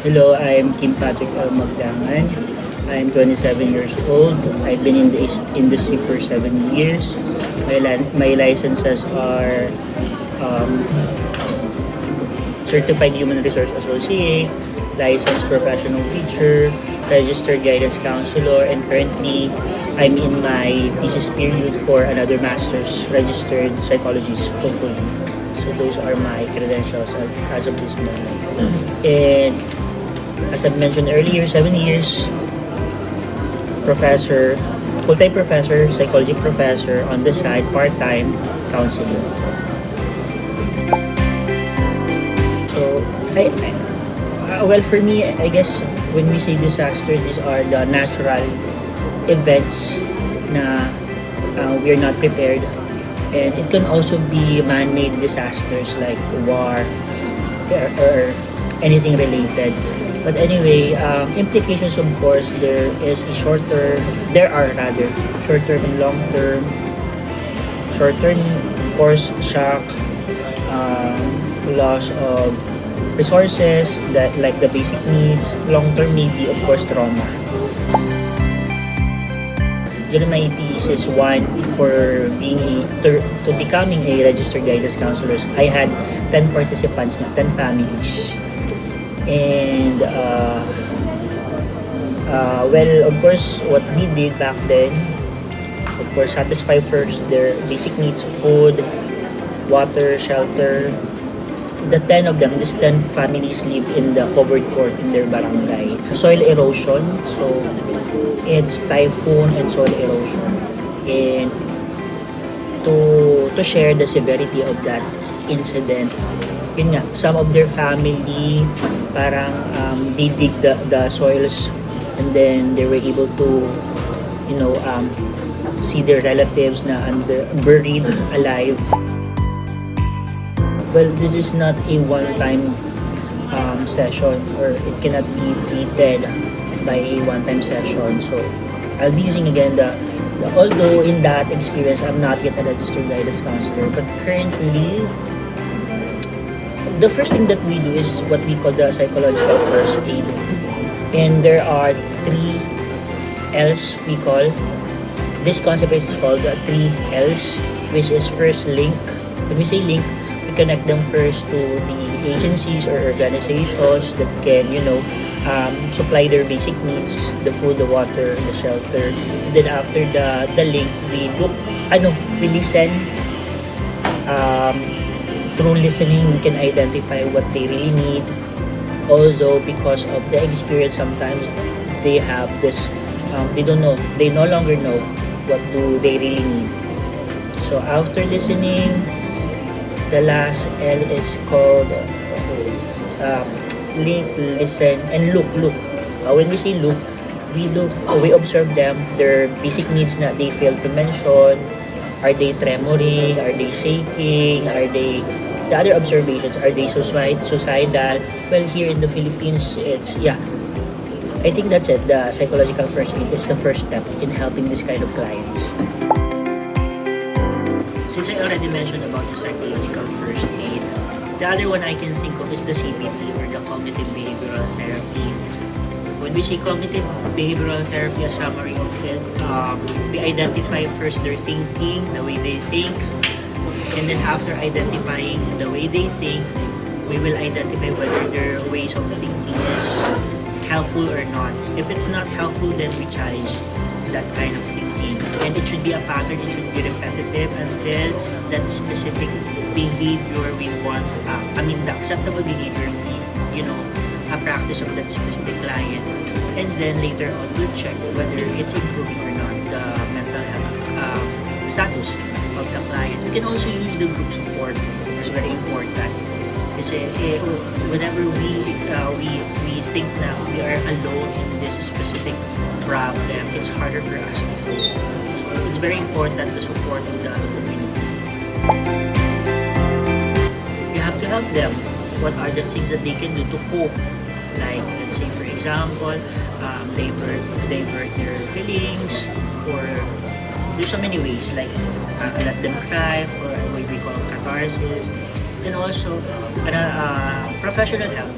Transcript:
Hello, I'm Kim Patrick L. Magdangan. I'm 27 years old. I've been in the industry for 7 years. My licenses are um, Certified Human Resource Associate, Licensed Professional Teacher, Registered Guidance Counselor, and currently I'm in my thesis period for another Master's Registered Psychologist, hopefully. So those are my credentials as of this moment. And as I mentioned earlier, 7 years, professor, full-time professor, psychology professor, on the side, part-time counselor. So, well, for me, I guess when we say disaster, these are the natural events na we are not prepared. And it can also be man-made disasters like war or anything related. But anyway, implications, of course, there are short-term and long-term. Short-term, of course, shock, loss of resources that like the basic needs. Long-term, maybe, of course, trauma. During my thesis one for to becoming a registered guidance counselor, I had 10 participants, 10 families. And well, of course, what we did back then, of course, satisfy first their basic needs: food, water, shelter. The 10 of them, these 10 families live in the covered court in their barangay. Soil erosion, so it's typhoon and soil erosion. And to share the severity of that incident, yun nga, some of their family parang they dig the soils, and then they were able to see their relatives na buried alive. Well, this is not a one-time session, or it cannot be treated by a one-time session. So I'll be using again although in that experience I'm not yet a registered guidance counselor, but currently the first thing that we do is what we call the psychological first aid. And there are 3 L's we call. This concept is called the 3 L's, which is first, link. When we say link, we connect them first to the agencies or organizations that can, supply their basic needs, the food, the water, the shelter. And then after the link, we listen. Through listening, we can identify what they really need. Although because of the experience, sometimes they have this, they no longer know what do they really need. So after listening, the last L is called link, listen, and look. When we say look, we observe them, their basic needs that they fail to mention. Are they tremoring? Are they shaking? Are they... The other observations, are they suicidal? Well, here in the Philippines, I think that's it. The psychological first aid is the first step in helping this kind of clients. Since I already mentioned about the psychological first aid, the other one I can think of is the CBT, or the cognitive behavioral therapy. When we say cognitive behavioral therapy, a summary of it, we identify first their thinking, the way they think, and then after identifying the way they think, we will identify whether their ways of thinking is helpful or not. If it's not helpful, then we challenge that kind of thinking. And it should be a pattern, it should be repetitive until that specific behavior we want, the acceptable behavior we, a practice of that specific client. And then later on, we'll check whether it's improving or not the mental health status of the client. We can also use the group support. It's very important. Kasi whenever we think that we are alone in this specific problem, it's harder for us to cope. So it's very important the support of the community. You have to help them. What are the things that they can do to cope? Like, let's say for example, divert their feelings, or there's so many ways, like let them cry, or what we call catharsis. And also professional help.